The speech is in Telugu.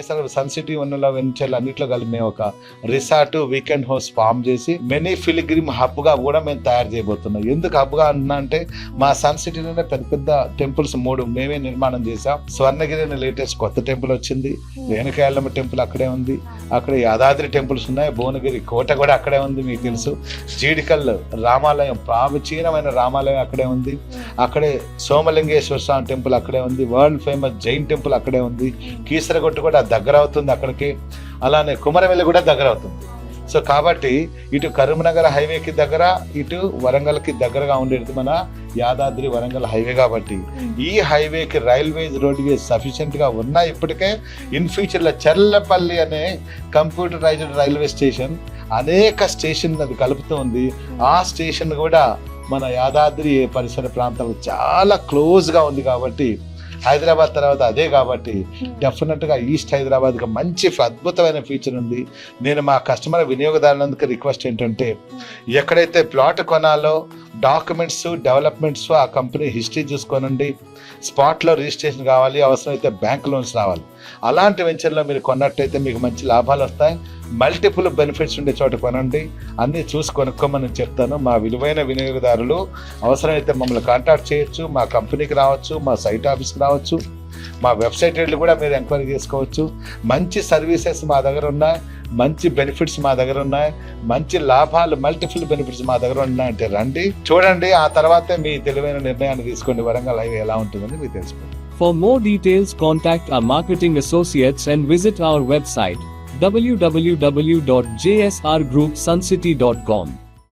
చేస్తారు, సన్ సిటీ ఉన్నలో వెంచర్లు అన్నిట్లో కలిపి మేము ఒక రిసార్ట్ వీకెండ్ హౌస్ ఫామ్ చేసి మినీ ఫిలిగ్రిమ్ హబ్ గా కూడా మేము తయారు చేయబోతున్నాం. ఎందుకు హబ్ గా అన్నా అంటే మా సన్ సిటీలోనే పెద్ద పెద్ద టెంపుల్స్ 3 మేమే నిర్మాణం చేసాం. స్వర్ణగిరి అనే లేటెస్ట్ కొత్త టెంపుల్ వచ్చింది, రేణుకాయలమ్మ టెంపుల్ అక్కడే ఉంది, అక్కడ యాదాద్రి టెంపుల్స్ ఉన్నాయి, భువనగిరి కోట కూడా అక్కడే ఉంది మీకు తెలుసు, జీడికల్ రామాలయం ప్రాచీనమైన రామాలయం అక్కడే ఉంది, అక్కడే సోమలింగేశ్వర స్వామి టెంపుల్ అక్కడే ఉంది, వరల్డ్ ఫేమస్ జైన్ టెంపుల్ అక్కడే ఉంది, కీసరగొట్టు కూడా దగ్గర అవుతుంది అక్కడికి, అలానే కుమరవెల్లి కూడా దగ్గర అవుతుంది. సో కాబట్టి ఇటు కరీంనగర్ హైవేకి దగ్గర, ఇటు వరంగల్కి దగ్గరగా ఉండేది మన యాదాద్రి వరంగల్ హైవే. కాబట్టి ఈ హైవేకి రైల్వేస్ రోడ్వేస్ సఫిషియెంట్ గా ఉన్నాయి ఇప్పటికే. ఇన్ ఫ్యూచర్ లో చెర్లపల్లి అనే కంప్యూటరైజ్డ్ రైల్వే స్టేషన్ అనేక స్టేషన్ అది కలుపుతూ ఉంది. ఆ స్టేషన్ కూడా మన యాదాద్రి పరిసర ప్రాంతాలకు చాలా క్లోజ్ గా ఉంది. కాబట్టి హైదరాబాద్ తర్వాత అదే, కాబట్టి డెఫినెట్ గా ఈస్ట్ హైదరాబాద్ కి మంచి అద్భుతమైన ఫీచర్ ఉంది. నేను మా కస్టమర్ వినియోగదారులందుకు రిక్వెస్ట్ ఏంటంటే, ఎక్కడైతే ప్లాట్ కొనాలో డాక్యుమెంట్స్ డెవలప్మెంట్స్ ఆ కంపెనీ హిస్టరీ చూసుకోనండి, స్పాట్లో రిజిస్ట్రేషన్ కావాలి, అవసరమైతే బ్యాంక్ లోన్స్ రావాలి. అలాంటి వెంచర్లో మీరు కొన్నట్టయితే మీకు మంచి లాభాలు వస్తాయి. మల్టిపుల్ బెనిఫిట్స్ ఉండే చోట కొనండి, అన్నీ చూసి కొనుక్కోమని చెప్తాను. మా విలువైన వినియోగదారులు అవసరమైతే మమ్మల్ని కాంటాక్ట్ చేయొచ్చు, మా కంపెనీకి రావచ్చు, మా సైట్ ఆఫీస్కి రావచ్చు, మా వెబ్సైట్ వెళ్ళి కూడా మీరు ఎంక్వైరీ చేసుకోవచ్చు. మంచి సర్వీసెస్ మా దగ్గర ఉన్నాయి, మంచి బెనిఫిట్స్ మా దగ్గర ఉన్నాయి, మంచి లాభాలు మల్టిపుల్ బెనిఫిట్స్ మా దగ్గర ఉన్నాయంటే రండి, చూడండి, ఆ తర్వాతే మీ తెలివైన నిర్ణయాన్ని తీసుకోండి. వరంగల్ హైవే ఎలా ఉంటుందని మీకు తెలుసుకోండి. For more details, contact our marketing associates and visit our website www.jsrgroupsuncity.com.